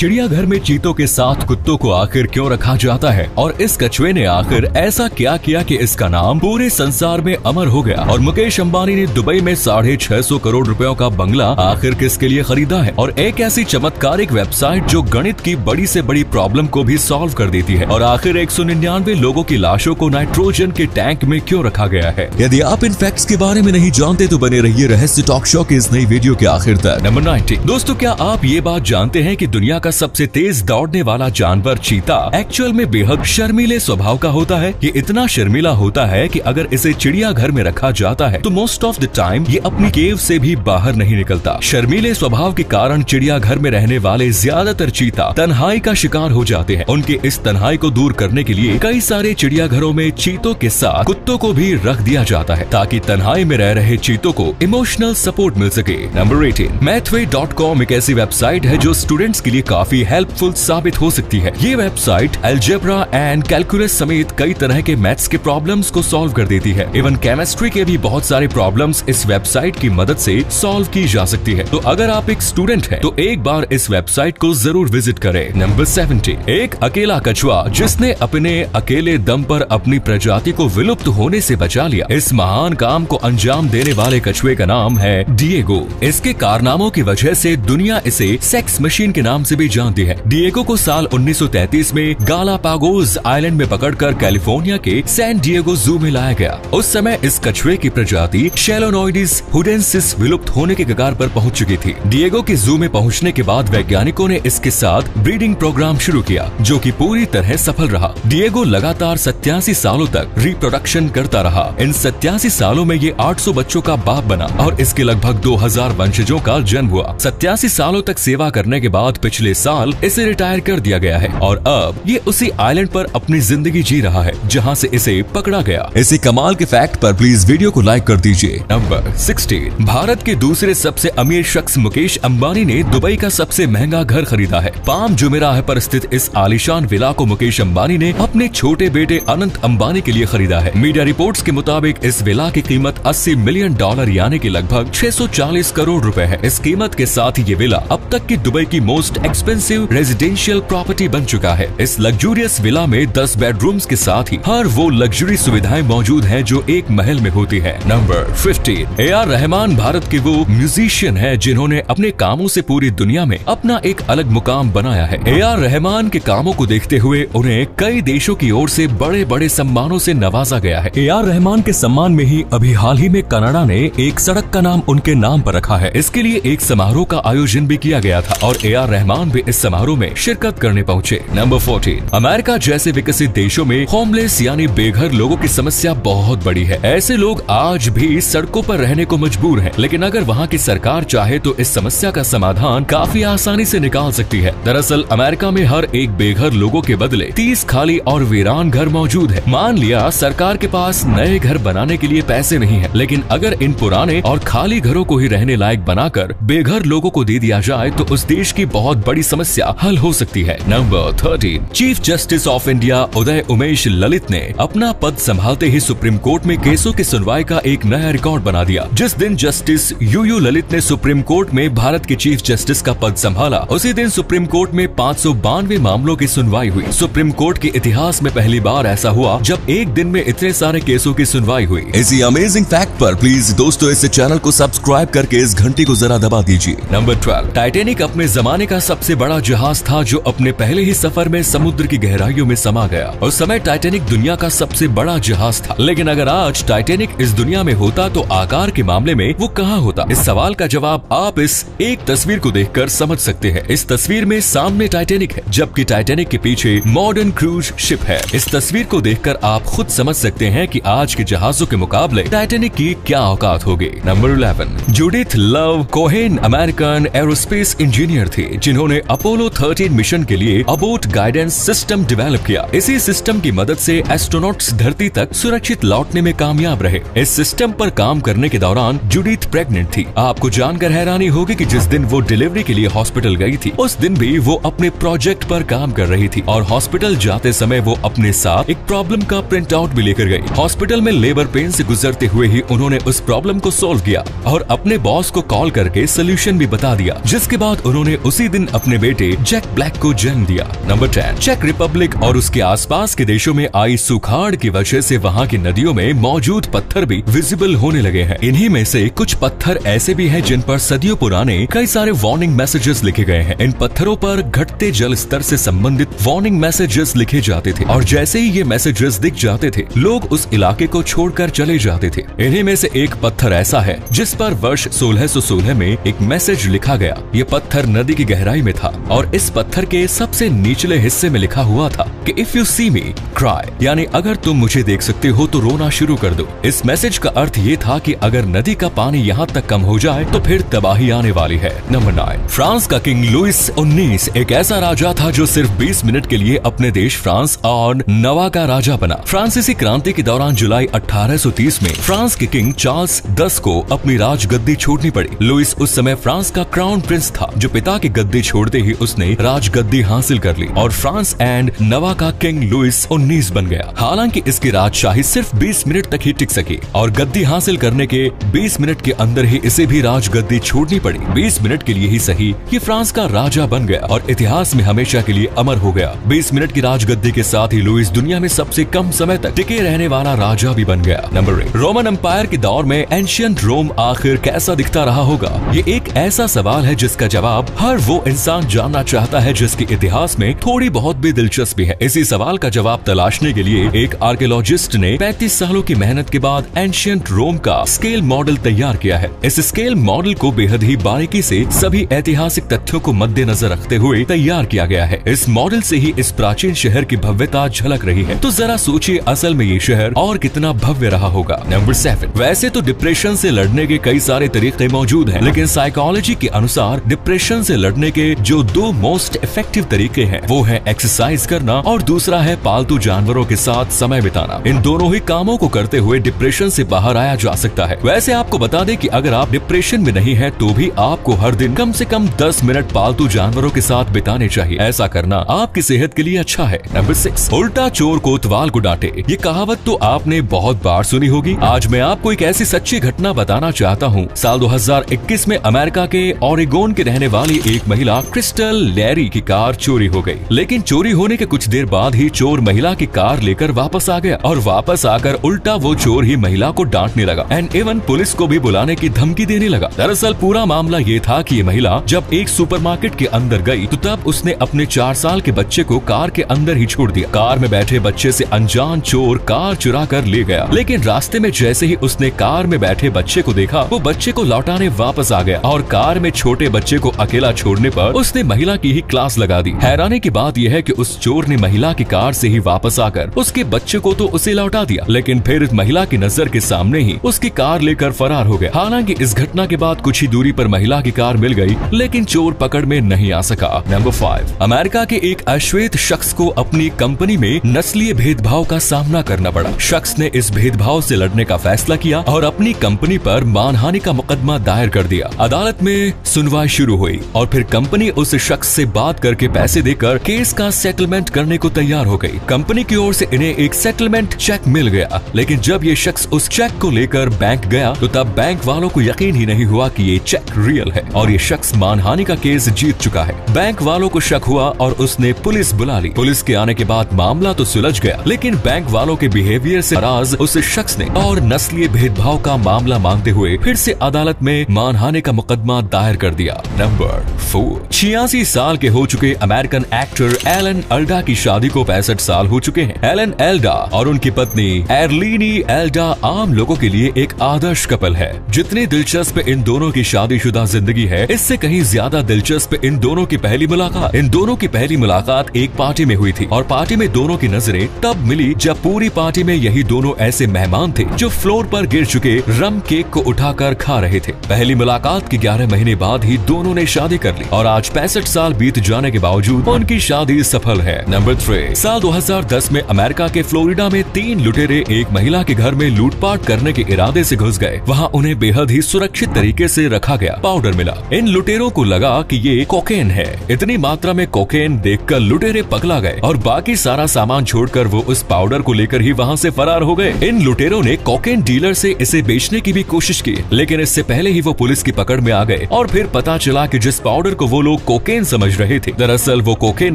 चिड़ियाघर में चीतों के साथ कुत्तों को आखिर क्यों रखा जाता है और इस कछुए ने आखिर ऐसा क्या किया कि इसका नाम पूरे संसार में अमर हो गया। और मुकेश अंबानी ने दुबई में 650 करोड़ रुपयों का बंगला आखिर किसके लिए खरीदा है। और एक ऐसी चमत्कारिक वेबसाइट जो गणित की बड़ी से बड़ी प्रॉब्लम को भी सॉल्व कर देती है। और आखिर 199 लोगों की लाशों को नाइट्रोजन के टैंक में क्यों रखा गया है। यदि आप इन फैक्ट्स के बारे में नहीं जानते तो बने रहिए रहस्य टॉक शो के इस नई वीडियो के आखिर तक। नंबर 90। दोस्तों, क्या आप ये बात जानते हैं कि दुनिया का सबसे तेज दौड़ने वाला जानवर चीता एक्चुअल में बेहद शर्मीले स्वभाव का होता है। ये इतना शर्मीला होता है कि अगर इसे चिड़ियाघर में रखा जाता है तो मोस्ट ऑफ द टाइम ये अपनी केव से भी बाहर नहीं निकलता। शर्मीले स्वभाव के कारण चिड़ियाघर में रहने वाले ज्यादातर चीता तन्हाई का शिकार हो जाते हैं। उनके इस तन्हाई को दूर करने के लिए कई सारे चिड़ियाघरों में चीतों के साथ कुत्तों को भी रख दिया जाता है ताकि तन्हाई में रह रहे चीतों को इमोशनल सपोर्ट मिल सके। नंबर 18। mathway.com एक ऐसी वेबसाइट है जो स्टूडेंट्स के लिए काफी हेल्पफुल साबित हो सकती है। ये वेबसाइट अलजेब्रा एंड कैलकुलस समेत कई तरह के मैथ्स के प्रॉब्लम्स को सॉल्व कर देती है। इवन केमिस्ट्री के भी बहुत सारे प्रॉब्लम्स इस वेबसाइट की मदद से सॉल्व की जा सकती है। तो अगर आप एक स्टूडेंट हैं तो एक बार इस वेबसाइट को जरूर विजिट करें। नंबर 70। एक अकेला कछुआ जिसने अपने अकेले दम पर अपनी प्रजाति को विलुप्त होने से बचा लिया। इस महान काम को अंजाम देने वाले कछुए का नाम है डिएगो। इसके कारनामों की वजह से दुनिया इसे सेक्स मशीन के नाम से भी जानती है। डिएगो को साल 1933 में गालापागोस आइलैंड में पकड़कर कैलिफोर्निया के सैन डिएगो जू में लाया गया। उस समय इस कछुए की प्रजाति शेलोनोइडिस हुडेंसिस विलुप्त होने के कगार पर पहुंच चुकी थी। डिएगो के जू में पहुंचने के बाद वैज्ञानिकों ने इसके साथ ब्रीडिंग प्रोग्राम शुरू किया जो कि पूरी तरह सफल रहा। डिएगो लगातार 87 सालों तक रिप्रोडक्शन करता रहा। इन 87 सालों में ये 800 बच्चों का बाप बना और इसके लगभग 2000 वंशजों का जन्म हुआ। 87 सालों तक सेवा करने के बाद पिछले साल इसे रिटायर कर दिया गया है और अब ये उसी आइलैंड पर अपनी जिंदगी जी रहा है जहां से इसे पकड़ा गया। इसी कमाल के फैक्ट पर प्लीज वीडियो को लाइक कर दीजिए। नंबर 16। भारत के दूसरे सबसे अमीर शख्स मुकेश अंबानी ने दुबई का सबसे महंगा घर खरीदा है। पाम जुमेराह पर स्थित इस आलीशान विला को मुकेश अंबानी ने अपने छोटे बेटे अनंत अंबानी के लिए खरीदा है। मीडिया रिपोर्ट्स के मुताबिक इस विला की कीमत $80 मिलियन यानी कि लगभग 640 करोड़ रुपए है। इस कीमत के साथ ये विला अब तक की दुबई की मोस्ट एक्सपेंसिव रेजिडेंशियल प्रॉपर्टी बन चुका है। इस लग्जूरियस विला में 10 बेडरूम्स के साथ ही हर वो लग्जरी सुविधाएं मौजूद हैं जो एक महल में होती है। नंबर 15। ए.आर. रहमान भारत के वो म्यूजिशियन है जिन्होंने अपने कामों से पूरी दुनिया में अपना एक अलग मुकाम बनाया है। ए.आर. रहमान के कामों को देखते हुए उन्हें कई देशों की ओर से बड़े बड़े सम्मानों से नवाजा गया है। ए.आर. रहमान के सम्मान में ही अभी हाल ही में कनाडा ने एक सड़क का नाम उनके नाम पर रखा है। इसके लिए एक समारोह का आयोजन भी किया गया था और ए.आर. रहमान भी इस समारोह में शिरकत करने पहुंचे। नंबर 14। अमेरिका जैसे विकसित देशों में होमलेस यानी बेघर लोगों की समस्या बहुत बड़ी है। ऐसे लोग आज भी सड़कों पर रहने को मजबूर हैं, लेकिन अगर वहाँ की सरकार चाहे तो इस समस्या का समाधान काफी आसानी से निकाल सकती है। दरअसल अमेरिका में हर एक बेघर लोगों के बदले 30 खाली और वीरान घर मौजूद है। मान लिया सरकार के पास नए घर बनाने के लिए पैसे नहीं है, लेकिन अगर इन पुराने और खाली घरों को ही रहने लायक बनाकर बेघर लोगों को दे दिया जाए तो उस देश की बहुत बड़ी समस्या हल हो सकती है। Number 13। Chief justice of India Uday Umesh Lalit ने अपना पद संभालते ही सुप्रीम कोर्ट में केसों की सुनवाई का एक नया रिकॉर्ड बना दिया। जिस दिन जस्टिस यूयू ललित ने सुप्रीम कोर्ट में भारत के चीफ जस्टिस का पद संभाला, उसी दिन सुप्रीम कोर्ट में 592 मामलों की सुनवाई हुई। सुप्रीम कोर्ट के इतिहास में पहली बार ऐसा हुआ जब एक दिन में इतने सारे केसों की सुनवाई हुई। इसी अमेजिंग फैक्ट पर प्लीज दोस्तों इस चैनल को सब्सक्राइब करके इस घंटी को जरा दबा दीजिए। नंबर 12। टाइटैनिक अपने जमाने का सबसे बड़ा जहाज था जो अपने पहले ही सफर में समुद्र की गहराइयों में समा गया। उस समय टाइटैनिक दुनिया का सबसे बड़ा जहाज था, लेकिन अगर आज टाइटैनिक इस दुनिया में होता तो आकार के मामले में वो कहाँ होता? इस सवाल का जवाब आप इस एक तस्वीर को देखकर समझ सकते हैं। इस तस्वीर में सामने टाइटैनिक है जबकि टाइटैनिक के पीछे मॉडर्न क्रूज शिप है। इस तस्वीर को देखकर आप खुद समझ सकते हैं कि आज के जहाजों के मुकाबले टाइटैनिक की क्या औकात होगी। Number 11। Judith love Cohen American aerospace engineer थी जिन्होंने अपोलो 13 मिशन के लिए अबोट गाइडेंस सिस्टम डेवलप किया। इसी सिस्टम की मदद से एस्ट्रोनॉट्स धरती तक सुरक्षित लौटने में कामयाब रहे। इस सिस्टम पर काम करने के दौरान जूडिथ प्रेग्नेंट थी। आपको जानकर हैरानी होगी कि जिस दिन वो डिलीवरी के लिए हॉस्पिटल गई थी उस दिन भी वो अपने प्रोजेक्ट पर काम कर रही थी और हॉस्पिटल जाते समय वो अपने साथ एक प्रॉब्लम का प्रिंट आउट भी लेकर गई। हॉस्पिटल में लेबर पेन से गुजरते हुए ही उन्होंने उस प्रॉब्लम को सॉल्व किया और अपने बॉस को कॉल करके सोल्यूशन भी बता दिया, जिसके बाद उन्होंने उसी दिन अपने अपने बेटे जैक ब्लैक को जन्म दिया। नंबर 10, चेक रिपब्लिक और उसके आसपास के देशों में आई सुखाड़ की वजह से वहाँ की नदियों में मौजूद पत्थर भी विजिबल होने लगे हैं। इन्हीं में से कुछ पत्थर ऐसे भी हैं जिन पर सदियों पुराने कई सारे वार्निंग मैसेजेस लिखे गए हैं। इन पत्थरों पर घटते जल स्तर से संबंधित वार्निंग मैसेजेस लिखे जाते थे और जैसे ही ये मैसेजेस दिख जाते थे लोग उस इलाके को छोड़कर चले जाते थे। इन्हीं में से एक पत्थर ऐसा है जिस पर वर्ष 1616 में एक मैसेज लिखा गया। ये पत्थर नदी की गहराई में था और इस पत्थर के सबसे निचले हिस्से में लिखा हुआ था कि if you see me cry, यानी अगर तुम मुझे देख सकते हो तो रोना शुरू कर दो। इस मैसेज का अर्थ ये था कि अगर नदी का पानी यहाँ तक कम हो जाए तो फिर तबाही आने वाली है। नंबर 9, फ्रांस का किंग लुइस 19 एक ऐसा राजा था जो सिर्फ 20 मिनट के लिए अपने देश फ्रांस और नवा का राजा बना। फ्रांसीसी क्रांति के दौरान जुलाई 1830 में फ्रांस के किंग चार्ल्स 10 को अपनी राजगद्दी छोड़नी पड़ी। लुइस उस समय फ्रांस का क्राउन प्रिंस था जो पिता की गद्दी छोड़ते ही उसने राजगद्दी हासिल कर ली और फ्रांस एंड नवा का किंग लुइस 19 बन गया। हालांकि इसकी राजशाही सिर्फ 20 मिनट तक ही टिक सकी और गद्दी हासिल करने के 20 मिनट के अंदर ही इसे भी राजगद्दी छोड़नी पड़ी। 20 मिनट के लिए ही सही, ये फ्रांस का राजा बन गया और इतिहास में हमेशा के लिए अमर हो गया। 20 मिनट की राजगद्दी के साथ ही लुइस दुनिया में सबसे कम समय तक टिके रहने वाला राजा भी बन गया। नंबर 8, रोमन एम्पायर के दौर में एंशिएंट रोम आखिर कैसा दिखता रहा होगा? ये एक ऐसा सवाल है जिसका जवाब हर वो इंसान जानना चाहता है जिसके इतिहास में थोड़ी बहुत भी दिलचस्पी है। इसी सवाल का जवाब तलाशने के लिए एक आर्कियोलॉजिस्ट ने 35 सालों की मेहनत के बाद एंशिएंट रोम का स्केल मॉडल तैयार किया है। इस स्केल मॉडल को बेहद ही बारीकी से सभी ऐतिहासिक तथ्यों को मद्देनजर रखते हुए तैयार किया गया है। इस मॉडल से ही इस प्राचीन शहर की भव्यता झलक रही है। तो जरा सोचिए असल में ये शहर और कितना भव्य रहा होगा। नंबर 7, वैसे तो डिप्रेशन से लड़ने के कई सारे तरीके मौजूद हैं, लेकिन साइकोलॉजी के अनुसार डिप्रेशन से लड़ने के जो 2 मोस्ट इफेक्टिव तरीके हैं वो है एक्सरसाइज करना और दूसरा है पालतू जानवरों के साथ समय बिताना। इन दोनों ही कामों को करते हुए डिप्रेशन से बाहर आया जा सकता है। वैसे आपको बता दें कि अगर आप डिप्रेशन में नहीं है तो भी आपको हर दिन कम से कम 10 मिनट पालतू जानवरों के साथ बिताने चाहिए। ऐसा करना आपकी सेहत के लिए अच्छा है। नंबर 6, उल्टा चोर कोतवाल को डांटे। ये कहावत तो आपने बहुत बार सुनी होगी। आज मैं आपको एक ऐसी सच्ची घटना बताना चाहता हूँ। साल 2021 में अमेरिका के ओरेगोन के रहने वाली एक महिला क्रिस्टल लैरी की कार चोरी हो गई, लेकिन चोरी होने के कुछ देर बाद ही चोर महिला की कार लेकर वापस आ गया और वापस आकर उल्टा वो चोर ही महिला को डांटने लगा एंड इवन पुलिस को भी बुलाने की धमकी देने लगा। दरअसल पूरा मामला ये था कि ये महिला जब एक सुपरमार्केट के अंदर गई तो तब उसने अपने 4 साल के बच्चे को कार के अंदर ही छोड़ दिया। कार में बैठे बच्चे से अनजान चोर कार चुरा कर ले गया, लेकिन रास्ते में जैसे ही उसने कार में बैठे बच्चे को देखा वो बच्चे को लौटाने वापस आ गया और कार में छोटे बच्चे को अकेला छोड़ने पर उसने महिला की ही क्लास लगा दी। हैरानी की बात यह है कि उस चोर ने महिला की कार से ही वापस आकर उसके बच्चे को तो उसे लौटा दिया, लेकिन फिर महिला की नजर के सामने ही उसकी कार लेकर फरार हो गया। हालांकि इस घटना के बाद कुछ ही दूरी पर महिला की कार मिल गई, लेकिन चोर पकड़ में नहीं आ सका। नंबर 5, अमेरिका के एक अश्वेत शख्स को अपनी कंपनी में नस्लीय भेदभाव का सामना करना पड़ा। शख्स ने इस भेदभाव से लड़ने का फैसला किया और अपनी कंपनी पर मानहानि का मुकदमा दायर कर दिया। अदालत में सुनवाई शुरू हुई और फिर कंपनी उस शख्स से बात करके पैसे देकर केस का सेटलमेंट करने को तैयार हो गई। कंपनी की ओर से इन्हें एक सेटलमेंट चेक मिल गया, लेकिन जब ये शख्स उस चेक को लेकर बैंक गया तो तब बैंक वालों को यकीन ही नहीं हुआ कि ये चेक रियल है और ये शख्स मानहानि का केस जीत चुका है। बैंक वालों को शक हुआ और उसने पुलिस बुला ली। पुलिस के आने के बाद मामला तो सुलझ गया, लेकिन बैंक वालों के बिहेवियर से नाराज उस शख्स ने और नस्लीय भेदभाव का मामला मांगते हुए फिर से अदालत में मानहानि का मुकदमा दायर कर दिया। नंबर 4, 86 साल के हो चुके अमेरिकन एक्टर एलन एल्डा की शादी को 65 साल हो चुके हैं। एलन एल्डा और उनकी पत्नी एर्लीनी एल्डा आम लोगों के लिए एक आदर्श कपल है। जितनी दिलचस्प इन दोनों की शादीशुदा जिंदगी है, इससे कहीं ज्यादा दिलचस्प इन दोनों की पहली मुलाकात। इन दोनों की पहली मुलाकात एक पार्टी में हुई थी और पार्टी में दोनों की नजरें तब मिली जब पूरी पार्टी में यही दोनों ऐसे मेहमान थे जो फ्लोर पर गिर चुके रम केक को उठाकर खा रहे थे। पहली मुलाकात के 11 महीने बाद ही दोनों ने शादी कर ली और आज 65 साल बीत जाने के बावजूद उनकी शादी सफल है। नंबर 3, साल 2010 में अमेरिका के फ्लोरिडा में 3 लुटेरे एक महिला के घर में लूटपाट करने के इरादे से घुस गए। वहाँ उन्हें बेहद ही सुरक्षित तरीके से रखा गया पाउडर मिला। इन लुटेरों को लगा कि ये कोकेन है। इतनी मात्रा में कोकेन देखकर लुटेरे पगला गए और बाकी सारा सामान छोड़कर वो उस पाउडर को लेकर ही वहाँ से फरार हो गए। इन लुटेरों ने कोकेन डीलर से इसे बेचने की भी कोशिश की, लेकिन इससे पहले ही वो पुलिस की पकड़ में आ गए और फिर पता चला कि जिस पाउडर को वो लोग लोग कोकेन समझ रहे थे। दरअसल वो कोकेन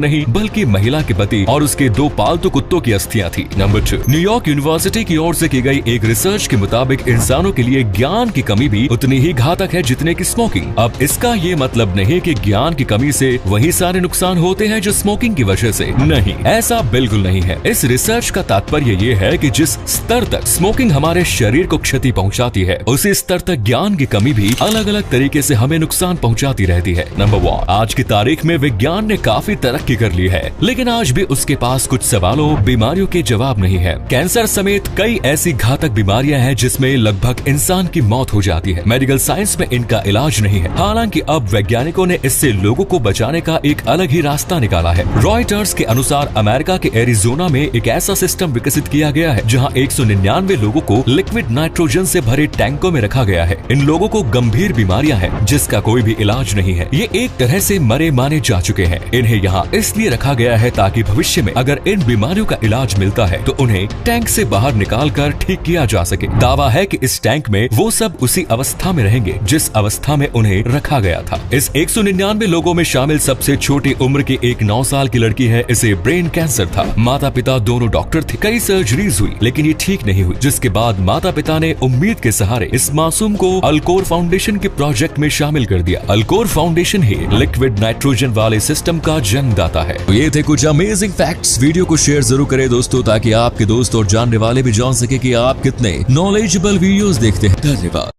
नहीं बल्कि महिला के पति और उसके 2 पालतू कुत्तों की अस्थियां थी। नंबर 2, न्यूयॉर्क यूनिवर्सिटी की ओर से की गई एक रिसर्च के मुताबिक इंसानों के लिए ज्ञान की कमी भी उतनी ही घातक है जितने की स्मोकिंग। अब इसका ये मतलब नहीं कि ज्ञान की कमी से वही सारे नुकसान होते हैं जो स्मोकिंग की वजह से। नहीं, ऐसा बिल्कुल नहीं है। इस रिसर्च का तात्पर्य ये है कि जिस स्तर तक स्मोकिंग हमारे शरीर को क्षति पहुंचाती है, उसी स्तर तक ज्ञान की कमी भी अलग अलग तरीके से हमें नुकसान पहुंचाती रहती है। नंबर 1, आज की तारीख में विज्ञान ने काफी तरक्की कर ली है, लेकिन आज भी उसके पास कुछ सवालों, बीमारियों के जवाब नहीं है। कैंसर समेत कई ऐसी घातक बीमारियां हैं जिसमें लगभग इंसान की मौत हो जाती है। मेडिकल साइंस में इनका इलाज नहीं है। हालांकि अब वैज्ञानिकों ने इससे लोगों को बचाने का एक अलग ही रास्ता निकाला है। रॉयटर्स के अनुसार अमेरिका के एरिजोना में एक ऐसा सिस्टम विकसित किया गया है जहां 199 लोगों को लिक्विड नाइट्रोजन से भरे टैंकों में रखा गया है। इन लोगों को गंभीर बीमारियां हैं जिसका कोई भी इलाज नहीं है। ये एक तरह से मरे माने जा चुके हैं। इन्हें यहाँ इसलिए रखा गया है ताकि भविष्य में अगर इन बीमारियों का इलाज मिलता है तो उन्हें टैंक से बाहर निकाल कर ठीक किया जा सके। दावा है कि इस टैंक में वो सब उसी अवस्था में रहेंगे जिस अवस्था में उन्हें रखा गया था। इस 199 लोगों में शामिल सबसे छोटी उम्र की एक 9 साल की लड़की है। इसे ब्रेन कैंसर था। माता पिता दोनों डॉक्टर थे। कई सर्जरीज हुई लेकिन ये ठीक नहीं हुई, जिसके बाद माता पिता ने उम्मीद के सहारे इस मासूम को अल्कोर फाउंडेशन के प्रोजेक्ट में शामिल कर दिया। अल्कोर फाउंडेशन ही लिक्विड नाइट्रोजन वाले सिस्टम का जन्मदाता है। तो ये थे कुछ अमेजिंग फैक्ट्स। वीडियो को शेयर जरूर करें दोस्तों, ताकि आपके दोस्त और जानने वाले भी जान सके कि आप कितने नॉलेजेबल वीडियोस देखते हैं। धन्यवाद।